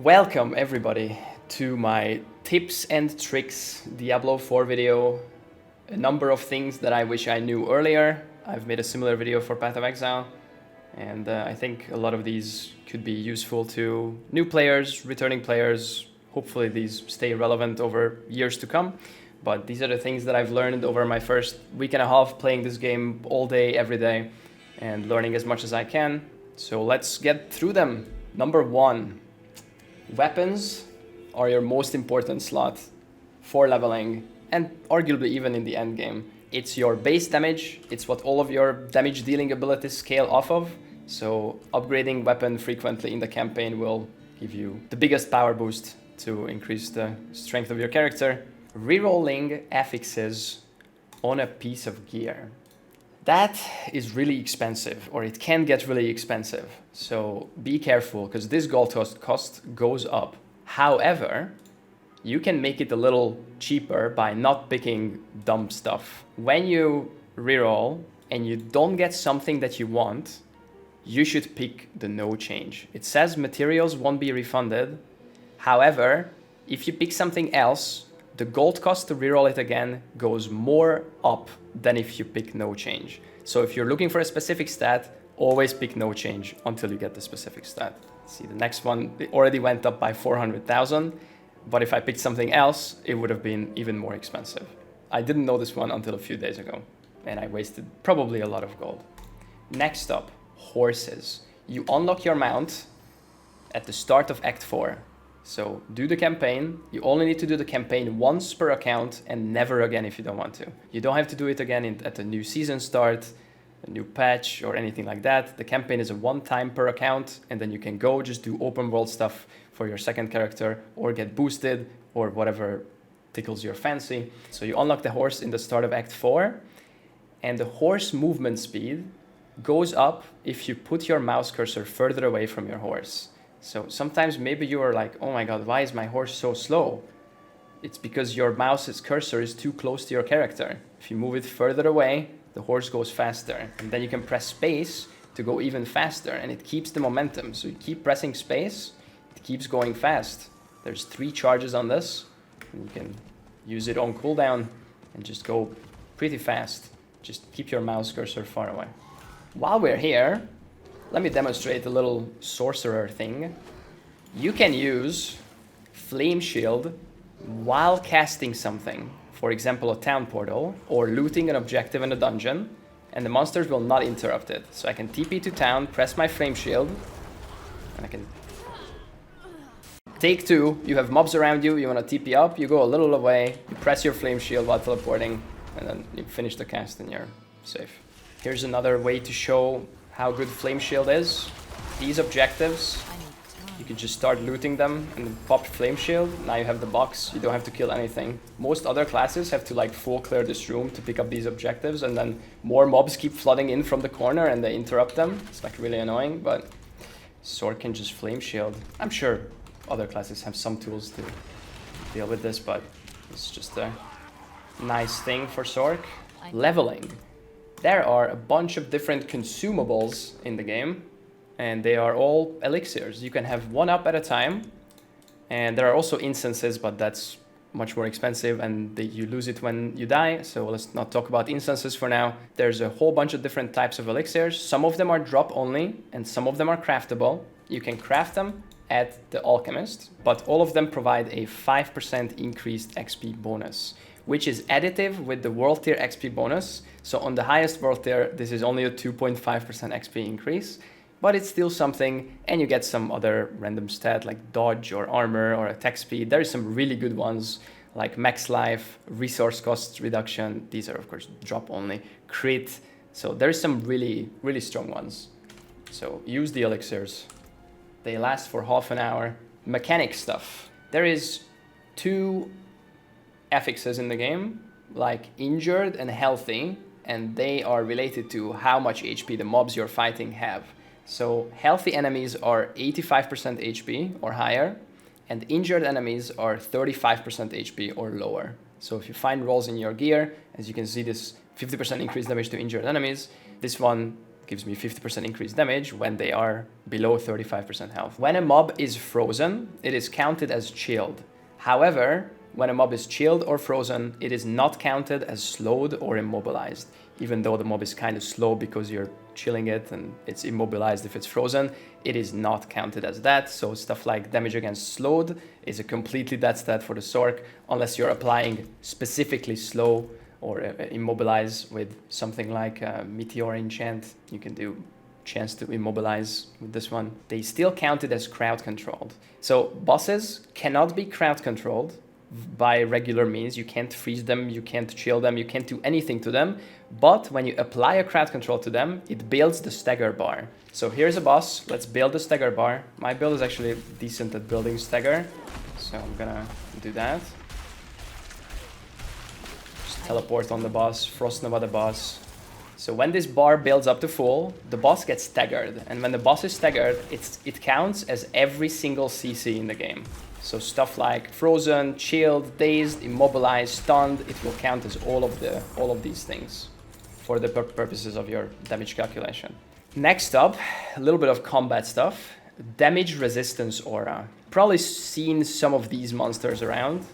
Welcome everybody to my tips and tricks Diablo 4 video. A number of things that I wish I knew earlier. I've made a similar video for Path of Exile, and I think a lot of these could be useful to new players, returning players. Hopefully these stay relevant over years to come. But these are the things that I've learned over my first week and a half playing this game all day, every day, and learning as much as I can. So let's get through them. Number one. Weapons are your most important slot for leveling and arguably even in the end game. It's your base damage, it's what all of your damage dealing abilities scale off of, so upgrading weapon frequently in the campaign will give you the biggest power boost to increase the strength of your character. Rerolling affixes on a piece of gear. That is really expensive, or it can get really expensive. So be careful, because this gold cost goes up. However, you can make it a little cheaper by not picking dumb stuff. When you reroll and you don't get something that you want, you should pick the no change. It says materials won't be refunded. However, if you pick something else, the gold cost to reroll it again goes more up than if you pick no change. So if you're looking for a specific stat, always pick no change until you get the specific stat. See, the next one, it already went up by 400,000, but if I picked something else, it would have been even more expensive. I didn't know this one until a few days ago, and I wasted probably a lot of gold. Next up, horses. You unlock your mount at the start of Act 4. So do the campaign. You only need to do the campaign once per account and never again if you don't want to. You don't have to do it again at the new season start, a new patch or anything like that. The campaign is a one time per account, and then you can go just do open world stuff for your second character or get boosted or whatever tickles your fancy. So you unlock the horse in the start of Act 4, and the horse movement speed goes up if you put your mouse cursor further away from your horse. So sometimes maybe you are like, oh my god, why is my horse so slow? It's because your mouse's cursor is too close to your character. If you move it further away, the horse goes faster. And then you can press space to go even faster, and it keeps the momentum. So you keep pressing space, it keeps going fast. There's 3 charges on this, and you can use it on cooldown and just go pretty fast. Just keep your mouse cursor far away. While we're here, let me demonstrate a little sorcerer thing. You can use Flame Shield while casting something. For example, a town portal or looting an objective in a dungeon, and the monsters will not interrupt it. So I can TP to town, press my Flame Shield, and I can take 2. You have mobs around you, you want to TP up, you go a little away, you press your Flame Shield while teleporting, and then you finish the cast and you're safe. Here's another way to show how good Flame Shield is. These objectives, you can just start looting them and then pop Flame Shield. Now you have the box, you don't have to kill anything. Most other classes have to like full clear this room to pick up these objectives, and then more mobs keep flooding in from the corner and they interrupt them. It's like really annoying, but Sorc can just Flame Shield. I'm sure other classes have some tools to deal with this, but it's just a nice thing for Sorc. Leveling. There are a bunch of different consumables in the game, and they are all elixirs. You can have 1 up at a time, and there are also instances, but that's much more expensive, and you lose it when you die, so let's not talk about instances for now. There's a whole bunch of different types of elixirs. Some of them are drop only, and some of them are craftable. You can craft them at the alchemist, but all of them provide a 5% increased XP bonus, which is additive with the world tier XP bonus. So on the highest world tier, this is only a 2.5% XP increase, but it's still something, and you get some other random stat like dodge or armor or attack speed. There are some really good ones like max life, resource cost reduction. These are of course drop only, crit. So there's some really, really strong ones. So use the elixirs. They last for half an hour. Mechanic stuff. There is 2 affixes in the game, like injured and healthy, and they are related to how much HP the mobs you're fighting have. So healthy enemies are 85% HP or higher, and injured enemies are 35% HP or lower. So if you find rolls in your gear, as you can see, this 50% increased damage to injured enemies, this one gives me 50% increased damage when they are below 35% health. When a mob is frozen, it is counted as chilled. However, when a mob is chilled or frozen, it is not counted as slowed or immobilized, even though the mob is kind of slow because you're chilling it and it's immobilized if it's frozen. It is not counted as that, so stuff like damage against slowed is a completely dead stat for the Sorc, unless you're applying specifically slow or immobilize with something like Meteor Enchant. You can do chance to immobilize with this one. They still counted as crowd controlled. So bosses cannot be crowd controlled by regular means. You can't freeze them, you can't chill them, you can't do anything to them. But when you apply a crowd control to them, it builds the stagger bar. So here's a boss, let's build the stagger bar. My build is actually decent at building stagger, so I'm gonna do that. Just teleport on the boss, Frost Nova the boss. So when this bar builds up to full, the boss gets staggered. And when the boss is staggered, it counts as every single CC in the game. So stuff like frozen, chilled, dazed, immobilized, stunned, it will count as all of these things for the purposes of your damage calculation. Next up, a little bit of combat stuff. Damage resistance aura. Probably seen some of these monsters around.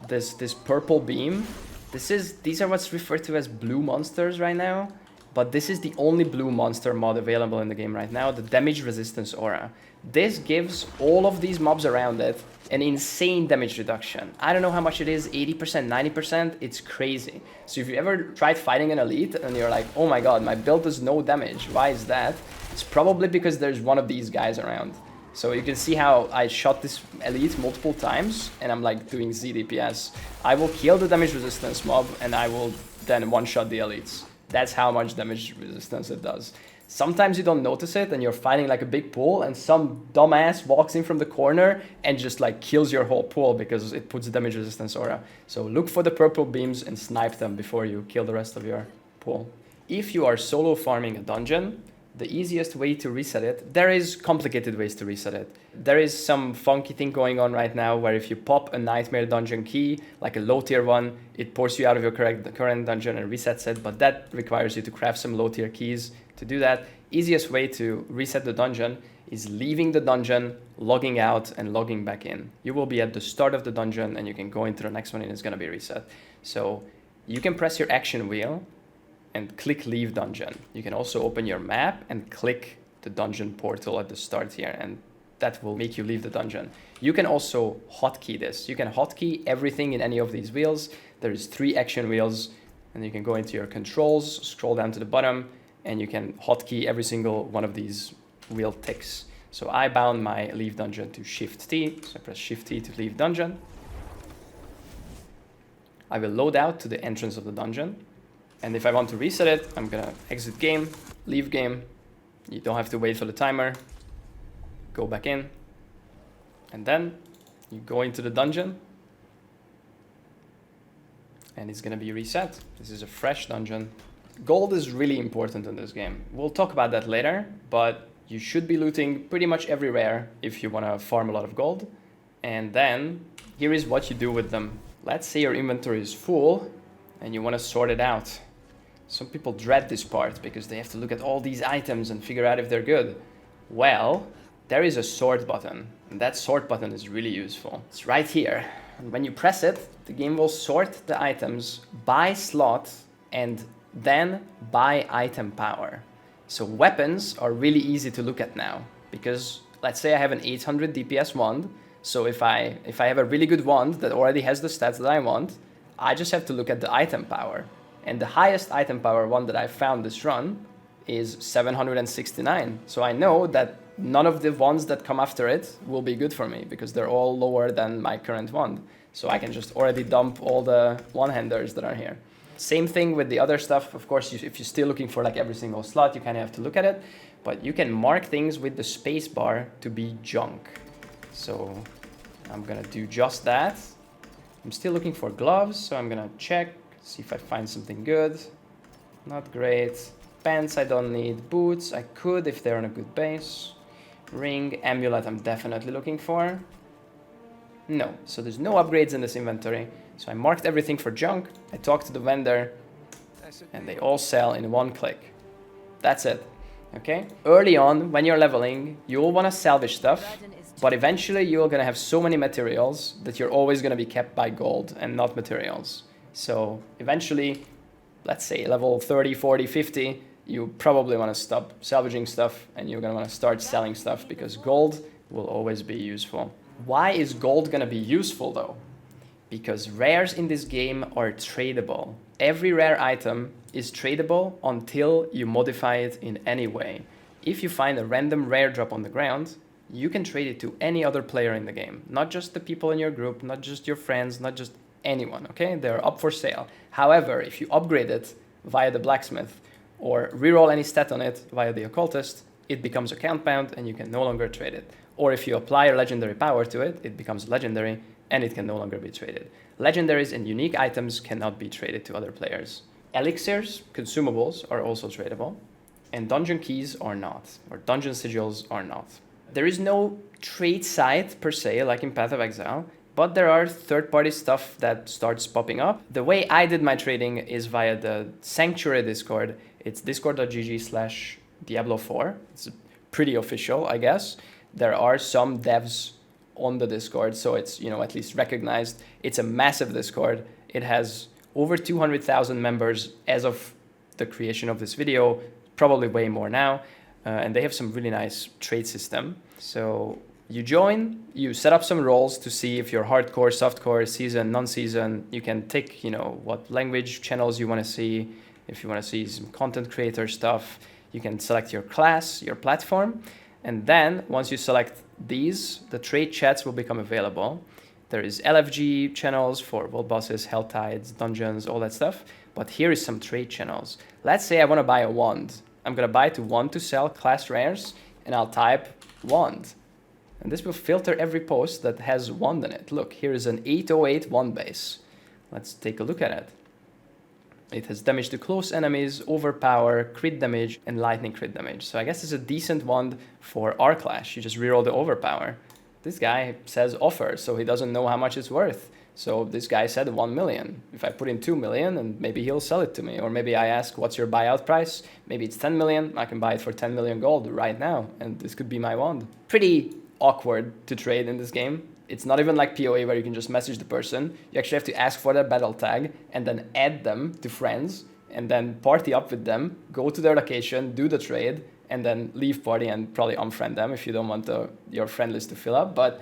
This purple beam. These are what's referred to as blue monsters right now. But this is the only blue monster mod available in the game right now, the damage resistance aura. This gives all of these mobs around it an insane damage reduction. I don't know how much it is, 80%, 90%, it's crazy. So if you ever tried fighting an elite and you're like, oh my god, my build does no damage, why is that? It's probably because there's one of these guys around. So you can see how I shot this elite multiple times and I'm like doing Z DPS. I will kill the damage resistance mob and I will then one-shot the elites. That's how much damage resistance it does. Sometimes you don't notice it and you're fighting like a big pool and some dumbass walks in from the corner and just like kills your whole pool because it puts damage resistance aura. So look for the purple beams and snipe them before you kill the rest of your pool. If you are solo farming a dungeon, the easiest way to reset it, there is complicated ways to reset it. There is some funky thing going on right now where if you pop a nightmare dungeon key, like a low tier one, it pulls you out of your current dungeon and resets it, but that requires you to craft some low tier keys to do that. Easiest way to reset the dungeon is leaving the dungeon, logging out and logging back in. You will be at the start of the dungeon and you can go into the next one and it's gonna be reset. So you can press your action wheel and click leave dungeon. You can also open your map and click the dungeon portal at the start here and that will make you leave the dungeon. You can also hotkey this. You can hotkey everything in any of these wheels. There is 3 action wheels and you can go into your controls, scroll down to the bottom and you can hotkey every single one of these wheel ticks. So I bound my leave dungeon to Shift T, so I press Shift T to leave dungeon. I will load out to the entrance of the dungeon. And if I want to reset it, I'm gonna exit game, leave game. You don't have to wait for the timer. Go back in. And then you go into the dungeon. And it's gonna be reset. This is a fresh dungeon. Gold is really important in this game. We'll talk about that later, but you should be looting pretty much everywhere if you wanna farm a lot of gold. And then here is what you do with them. Let's say your inventory is full and you wanna sort it out. Some people dread this part because they have to look at all these items and figure out if they're good. Well, there is a sort button, and that sort button is really useful. It's right here. And when you press it, the game will sort the items by slot and then by item power. So weapons are really easy to look at now because let's say I have an 800 DPS wand. So if I have a really good wand that already has the stats that I want, I just have to look at the item power. And the highest item power one that I found this run is 769. So I know that none of the ones that come after it will be good for me because they're all lower than my current wand. So I can just already dump all the one-handers that are here. Same thing with the other stuff. Of course, if you're still looking for like every single slot, you kind of have to look at it. But you can mark things with the space bar to be junk. So I'm gonna do just that. I'm still looking for gloves, so I'm gonna check. See if I find something good. Not great. Pants I don't need. Boots I could if they're on a good base. Ring, amulet I'm definitely looking for. No, so there's no upgrades in this inventory. So I marked everything for junk. I talked to the vendor and they all sell in one click. That's it. Okay? Early on, when you're leveling, you'll want to salvage stuff, but eventually you're going to have so many materials that you're always going to be kept by gold and not materials. So eventually, let's say level 30, 40, 50, you probably want to stop salvaging stuff and you're going to want to start selling stuff because gold will always be useful. Why is gold going to be useful though? Because rares in this game are tradable. Every rare item is tradable until you modify it in any way. If you find a random rare drop on the ground, you can trade it to any other player in the game. Not just the people in your group, not just your friends, not just anyone, okay? They're up for sale. However, if you upgrade it via the blacksmith or reroll any stat on it via the occultist, it becomes account bound and you can no longer trade it. Or if you apply a legendary power to it, it becomes legendary and it can no longer be traded. Legendaries and unique items cannot be traded to other players. Elixirs, consumables, are also tradable, and dungeon keys are not, or dungeon sigils are not. There is no trade site per se, like in Path of Exile, but there are third-party stuff that starts popping up. The way I did my trading is via the Sanctuary Discord. It's discord.gg/Diablo 4. It's pretty official, I guess. There are some devs on the Discord, so it's, you know, at least recognized. It's a massive Discord. It has over 200,000 members as of the creation of this video, probably way more now. And they have some really nice trade system. So you join, you set up some roles to see if you're hardcore, softcore, season, non-season. You can tick, you know, what language channels you want to see. If you want to see some content creator stuff, you can select your class, your platform. And then once you select these, the trade chats will become available. There is LFG channels for world bosses, Helltides, dungeons, all that stuff. But here is some trade channels. Let's say I want to buy a wand. I'm going to buy to wand to sell class rares, and I'll type wand. And this will filter every post that has wand in it. Look, here is an 808 wand base. Let's take a look at it. It has damage to close enemies, overpower, crit damage, and lightning crit damage. So I guess it's a decent wand for our clash. You just reroll the overpower. This guy says offer, so he doesn't know how much it's worth. So this guy said 1 million. If I put in 2 million, and maybe he'll sell it to me. Or maybe I ask, what's your buyout price? Maybe it's 10 million. I can buy it for 10 million gold right now. And this could be my wand. Pretty awkward to trade in this game. It's not even like PoE where you can just message the person. You actually have to ask for their battle tag and then add them to friends and then party up with them, go to their location, do the trade, and then leave party and probably unfriend them if you don't want your friend list to fill up. But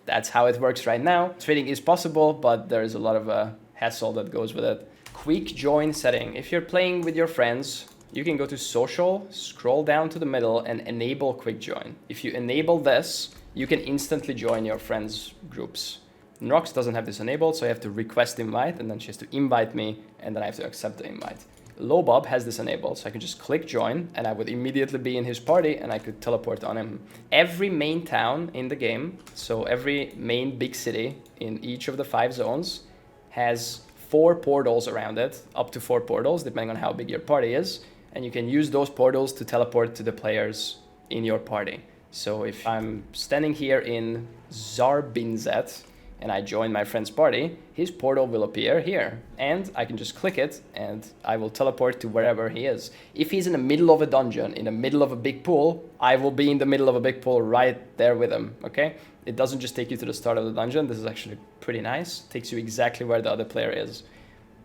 that's how it works right now. Trading is possible, but there is a lot of hassle that goes with it. Quick join setting. If you're playing with your friends, you can go to social, scroll down to the middle, and enable quick join. If you enable this, you can instantly join your friends' groups. Nox doesn't have this enabled, so I have to request invite, and then she has to invite me, and then I have to accept the invite. Lobob has this enabled, so I can just click join, and I would immediately be in his party, and I could teleport on him. Every main town in the game, so every main big city in each of the 5 zones, has 4 portals around it, up to 4 portals, depending on how big your party is, and you can use those portals to teleport to the players in your party. So if I'm standing here in Zarbinzet and I join my friend's party, his portal will appear here. And I can just click it and I will teleport to wherever he is. If he's in the middle of a dungeon, in the middle of a big pool, I will be in the middle of a big pool right there with him, okay? It doesn't just take you to the start of the dungeon. This is actually pretty nice. It takes you exactly where the other player is.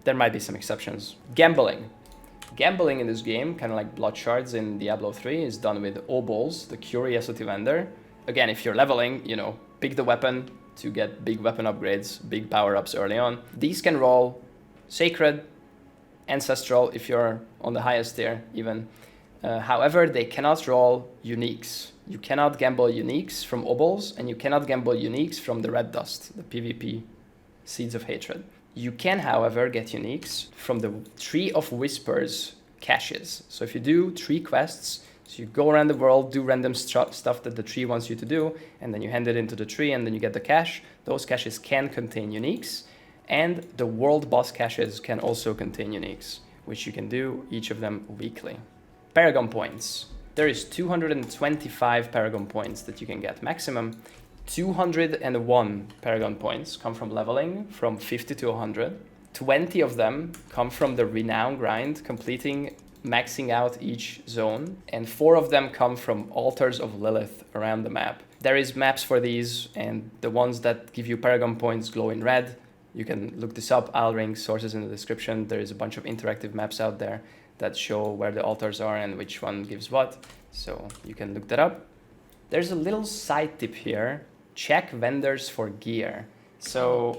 There might be some exceptions. Gambling. Gambling in this game, kind of like blood shards in Diablo 3, is done with obols, the curiosity vendor. Again, if you're leveling, you know, pick the weapon to get big weapon upgrades, big power-ups early on. These can roll sacred, ancestral, if you're on the highest tier even. However, they cannot roll uniques. You cannot gamble uniques from obols, and you cannot gamble uniques from the red dust, the PvP Seeds of Hatred. You can, however, get uniques from the Tree of Whispers caches. So if you do 3 quests, so you go around the world, do random stuff that the tree wants you to do, and then you hand it into the tree, and then you get the cache. Those caches can contain uniques, and the world boss caches can also contain uniques, which you can do, each of them weekly. Paragon points. There is 225 Paragon points that you can get maximum. 201 Paragon points come from leveling from 50 to 100. 20 of them come from the Renown grind, completing maxing out each zone, and 4 of them come from altars of Lilith around the map. There is maps for these, and the ones that give you Paragon points glow in red. You can look this up. I'll link sources in the description. There is a bunch of interactive maps out there that show where the altars are and which one gives what, so you can look that up. There's a little side tip here. Check vendors for gear. So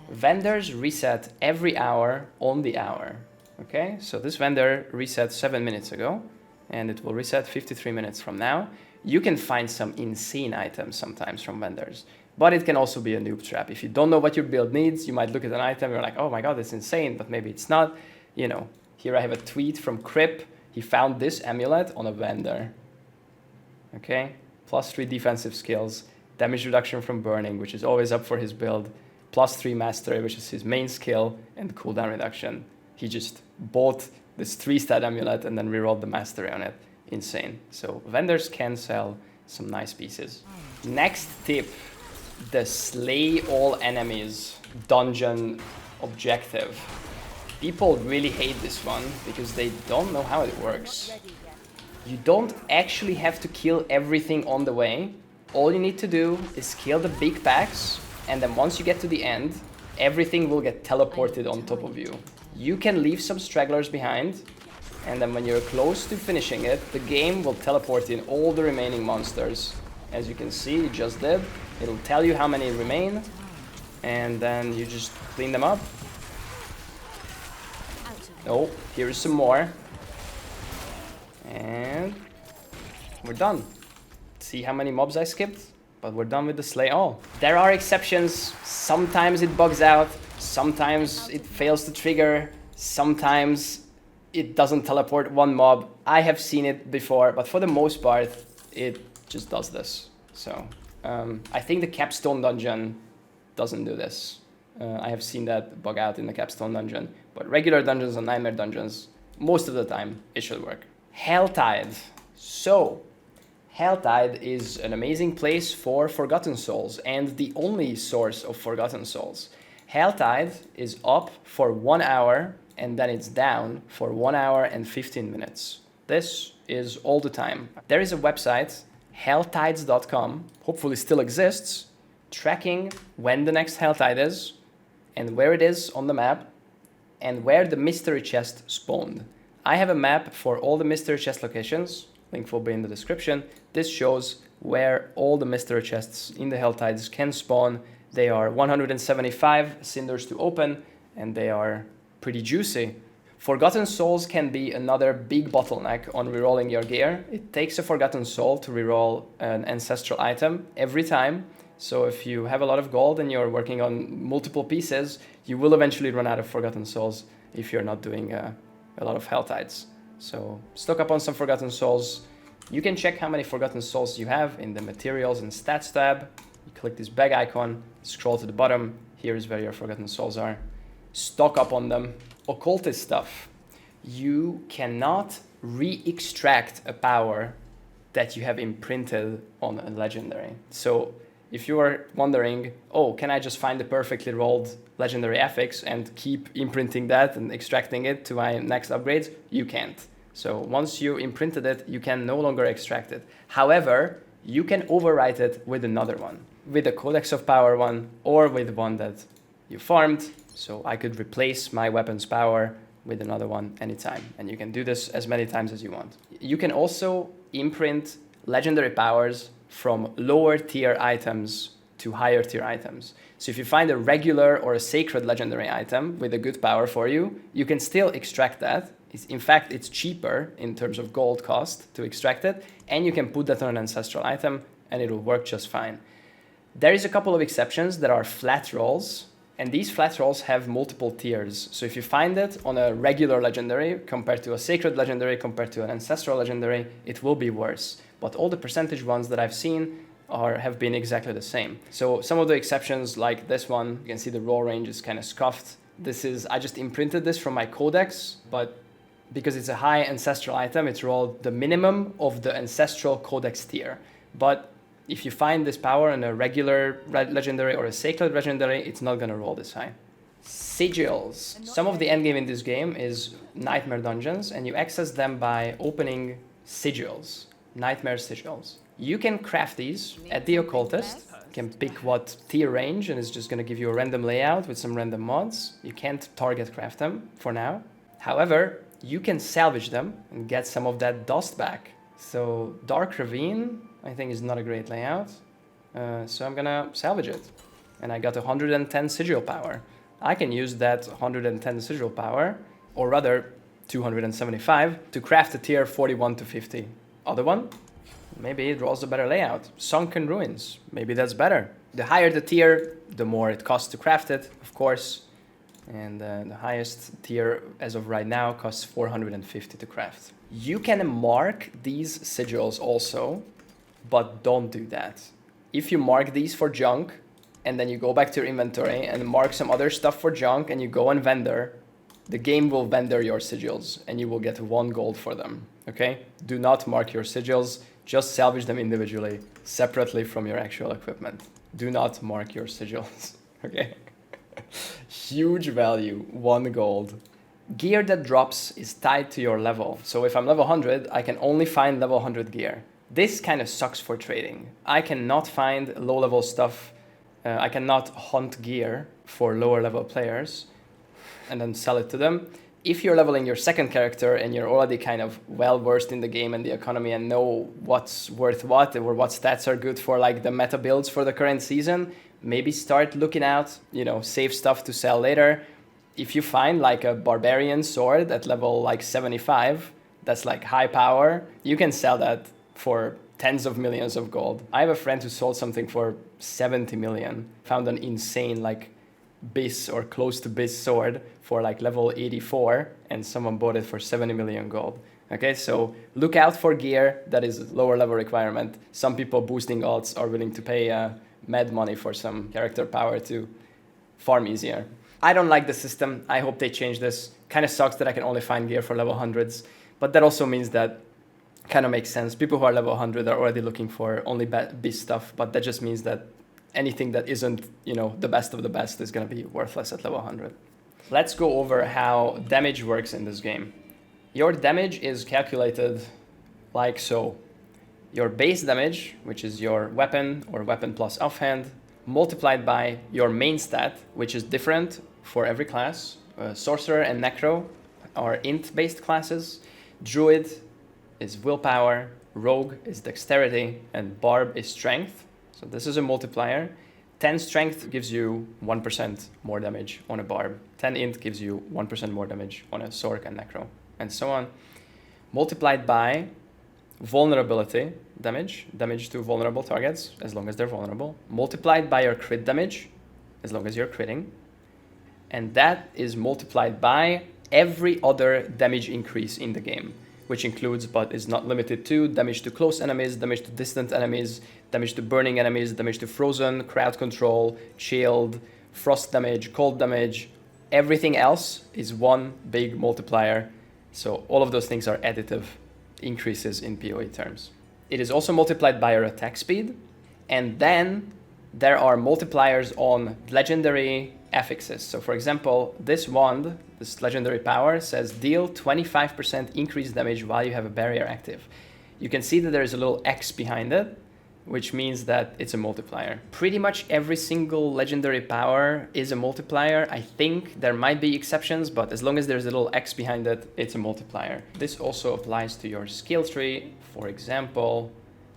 vendors reset every hour on the hour. Okay, so this vendor reset 7 minutes ago, and it will reset 53 minutes from now. You can find some insane items sometimes from vendors, but it can also be a noob trap. If you don't know what your build needs, you might look at an item, you're like, oh my god, it's insane, but maybe it's not. You know, here I have a tweet from Crip. He found this amulet on a vendor. Okay, +3 defensive skills, damage reduction from burning, which is always up for his build, +3 mastery, which is his main skill, and cooldown reduction. He just bought this 3-stat amulet and then rerolled the mastery on it. Insane. So vendors can sell some nice pieces. Next tip, the slay all enemies dungeon objective. People really hate this one because they don't know how it works. You don't actually have to kill everything on the way. All you need to do is kill the big packs, and then once you get to the end, everything will get teleported on top of you. You can leave some stragglers behind, and then when you're close to finishing it, the game will teleport in all the remaining monsters. As you can see, it just did. It'll tell you how many remain, and then you just clean them up. Oh, here's some more. And we're done. See how many mobs I skipped? But we're done with the slay all. There are exceptions. Sometimes it bugs out. Sometimes it fails to trigger. Sometimes it doesn't teleport one mob. I have seen it before, but for the most part, it just does this. So I think the capstone dungeon doesn't do this. I have seen that bug out in the capstone dungeon, but regular dungeons and nightmare dungeons, most of the time, it should work. Helltide. So, Helltide is an amazing place for Forgotten Souls and the only source of Forgotten Souls. Helltide is up for 1 hour and then it's down for 1 hour and 15 minutes. This is all the time. There is a website, helltides.com, hopefully still exists, tracking when the next Helltide is and where it is on the map and where the mystery chest spawned. I have a map for all the mystery chest locations, link will be in the description. This shows where all the mystery chests in the Helltides can spawn. They are 175 cinders to open, and they are pretty juicy. Forgotten Souls can be another big bottleneck on rerolling your gear. It takes a Forgotten Soul to reroll an ancestral item every time. So if you have a lot of gold and you're working on multiple pieces, you will eventually run out of Forgotten Souls if you're not doing a lot of Helltides. So stock up on some Forgotten Souls. You can check how many Forgotten Souls you have in the Materials and Stats tab. You click this bag icon, scroll to the bottom. Here is where your Forgotten Souls are. Stock up on them. Occultist stuff. You cannot re-extract a power that you have imprinted on a legendary. So if you are wondering, oh, can I just find the perfectly rolled legendary affix and keep imprinting that and extracting it to my next upgrades? You can't. So once you imprinted it, you can no longer extract it. However, you can overwrite it with another one, with a Codex of Power one or with one that you farmed. So I could replace my weapon's power with another one anytime. And you can do this as many times as you want. You can also imprint legendary powers from lower tier items to higher tier items. So if you find a regular or a sacred legendary item with a good power for you, you can still extract that. In fact, it's cheaper in terms of gold cost to extract it, and you can put that on an ancestral item and it will work just fine. There is a couple of exceptions that are flat rolls, and these flat rolls have multiple tiers. So if you find it on a regular legendary compared to a sacred legendary compared to an ancestral legendary, it will be worse. But all the percentage ones that I've seen have been exactly the same. So some of the exceptions, like this one, you can see the roll range is kind of scuffed. I just imprinted this from my codex, but because it's a high ancestral item, it's rolled the minimum of the ancestral codex tier. But if you find this power in a regular legendary or a sacred legendary, it's not gonna roll this high. Sigils. Some of the endgame in this game is nightmare dungeons, and you access them by opening sigils, nightmare sigils. You can craft these at the occultist. You can pick what tier range, and it's just going to give you a random layout with some random mods. You can't target craft them for now. However, you can salvage them and get some of that dust back. So Dark Ravine, I think, is not a great layout. So I'm gonna salvage it. And I got 110 sigil power. I can use that 110 sigil power, or rather 275, to craft a tier 41 to 50. Other one? Maybe it draws a better layout. Sunken Ruins, maybe that's better. The higher the tier, the more it costs to craft it, of course. And the highest tier as of right now costs 450 to craft. You can mark these sigils also, but don't do that. If you mark these for junk, and then you go back to your inventory and mark some other stuff for junk, and you go on vendor, the game will vendor your sigils, and you will get 1 gold for them, okay? Do not mark your sigils, just salvage them individually, separately from your actual equipment. Do not mark your sigils, okay? Huge value, 1 gold. Gear that drops is tied to your level. So if I'm level 100, I can only find level 100 gear. This kind of sucks for trading. I cannot find low-level stuff. I cannot hunt gear for lower level players and then sell it to them. If you're leveling your second character and you're already kind of well-versed in the game and the economy and know what's worth what, or what stats are good for like the meta builds for the current season, maybe start looking out, save stuff to sell later. If you find like a Barbarian sword at level like 75, that's like high power, you can sell that for tens of millions of gold. I have a friend who sold something for 70 million, found an insane like bis or close to bis sword for like level 84, and someone bought it for 70 million gold. Okay, so look out for gear that is lower level requirement. Some people boosting alts are willing to pay mad money for some character power to farm easier. I don't like the system. I hope they change this. Kind of sucks that I can only find gear for level 100s, but that also means that kind of makes sense. People who are level 100 are already looking for only beast stuff, but that just means that anything that isn't, the best of the best is going to be worthless at level 100. Let's go over how damage works in this game. Your damage is calculated like so. Your base damage, which is your weapon or weapon plus offhand, multiplied by your main stat, which is different for every class. Sorcerer and Necro are int-based classes. Druid is willpower, Rogue is dexterity, and Barb is strength. So this is a multiplier. 10 strength gives you 1% more damage on a Barb. 10 int gives you 1% more damage on a Sorc and Necro, and so on. Multiplied by vulnerability damage to vulnerable targets, as long as they're vulnerable. Multiplied by your crit damage, as long as you're critting. And that is multiplied by every other damage increase in the game, which includes, but is not limited to, damage to close enemies, damage to distant enemies, damage to burning enemies, damage to frozen, crowd control, chilled, frost damage, cold damage. Everything else is one big multiplier. So all of those things are additive increases in PoE terms. It is also multiplied by your attack speed. And then there are multipliers on legendary affixes. So for example, this wand, this legendary power, says deal 25% increased damage while you have a barrier active. You can see that there is a little X behind it, which means that it's a multiplier. Pretty much every single legendary power is a multiplier. I think there might be exceptions, but as long as there's a little X behind it, it's a multiplier. This also applies to your skill tree. For example,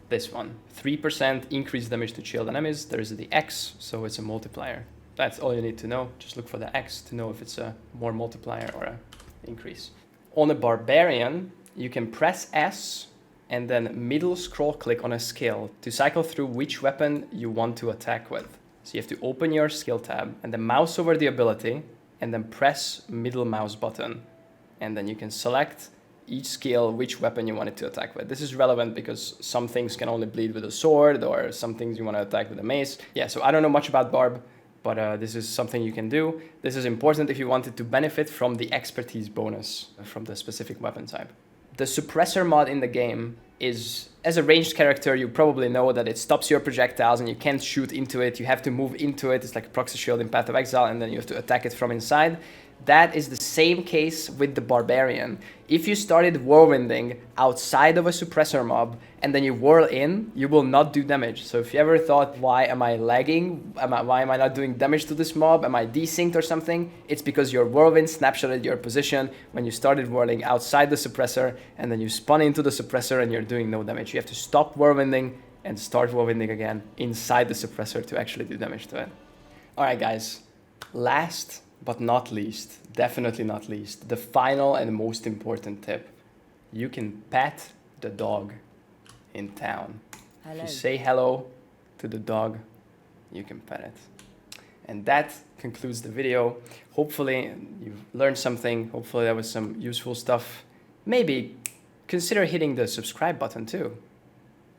this one, 3% increased damage to chilled enemies. There is the X, so it's a multiplier. That's all you need to know. Just look for the X to know if it's a more multiplier or an increase. On a Barbarian, you can press S and then middle scroll click on a skill to cycle through which weapon you want to attack with. So you have to open your skill tab and then mouse over the ability and then press middle mouse button. And then you can select each skill, which weapon you want it to attack with. This is relevant because some things can only bleed with a sword or some things you want to attack with a mace. Yeah, so I don't know much about Barb, but this is something you can do. This is important if you wanted to benefit from the expertise bonus from the specific weapon type. The suppressor mod in the game is, as a ranged character, you probably know that it stops your projectiles and you can't shoot into it. You have to move into it. It's like a proxy shield in Path of Exile, and then you have to attack it from inside. That is the same case with the Barbarian. If you started whirlwinding outside of a suppressor mob and then you whirl in, you will not do damage. So if you ever thought, why am I lagging? Why am I not doing damage to this mob? Am I desynced or something? It's because your whirlwind snapshotted your position when you started whirling outside the suppressor, and then you spun into the suppressor and you're doing no damage. You have to stop whirlwinding and start whirlwinding again inside the suppressor to actually do damage to it. All right, guys, last but not least, definitely not least, the final and most important tip. You can pet the dog in town. Hello. If you say hello to the dog, you can pet it. And that concludes the video. Hopefully you've learned something. Hopefully that was some useful stuff. Maybe consider hitting the subscribe button too.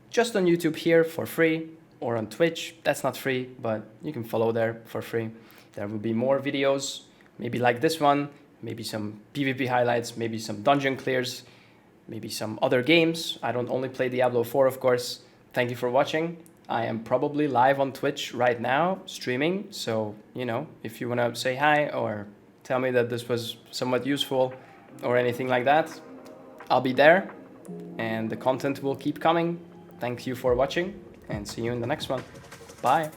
Just on YouTube here for free, or on Twitch. That's not free, but you can follow there for free. There will be more videos, maybe like this one, maybe some PvP highlights, maybe some dungeon clears, maybe some other games. I don't only play Diablo IV, of course. Thank you for watching. I am probably live on Twitch right now, streaming. So, you know, if you want to say hi or tell me that this was somewhat useful or anything like that, I'll be there and the content will keep coming. Thank you for watching and see you in the next one. Bye.